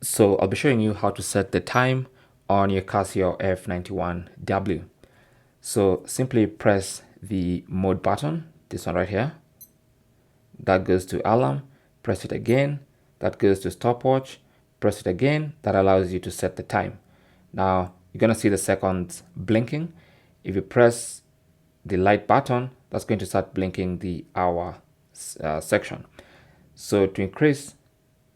So I'll be showing you how to set the time on your Casio F-91W. So simply press the mode button, this one right here. That goes to alarm, press it again. That goes to stopwatch, press it again. That allows you to set the time. Now you're gonna see the seconds blinking. If you press the light button, that's going to start blinking the hour section. So to increase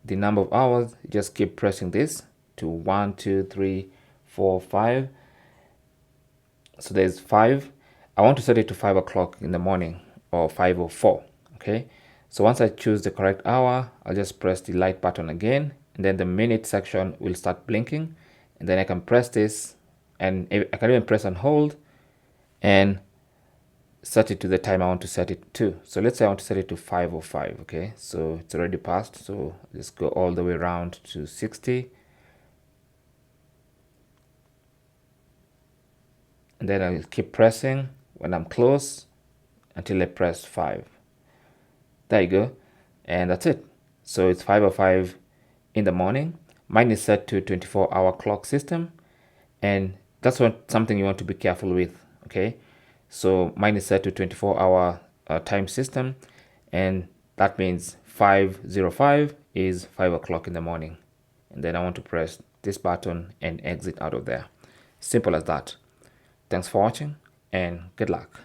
the number of hours, just keep pressing this to 1, 2, 3, 4, 5. So there's 5. I want to set it to 5 o'clock in the morning or 5:04. Okay, so once I choose the correct hour, I'll just press the light button again, and then the minute section will start blinking, and then I can press this, and I can even press and hold and set it to the time I want to set it to. So let's say I want to set it to 5:05. Okay, so it's already passed, so let's go all the way around to 60, and then I'll keep pressing when I'm close until I press 5. There you go, and that's it. So it's 5:05 in the morning. Mine is set to 24-hour clock system, and that's something you want to be careful with. Okay, so mine is set to 24-hour time system, and that means 5:05 is 5 o'clock in the morning, and then I want to press this button and exit out of there. Simple as that. Thanks for watching, and good luck.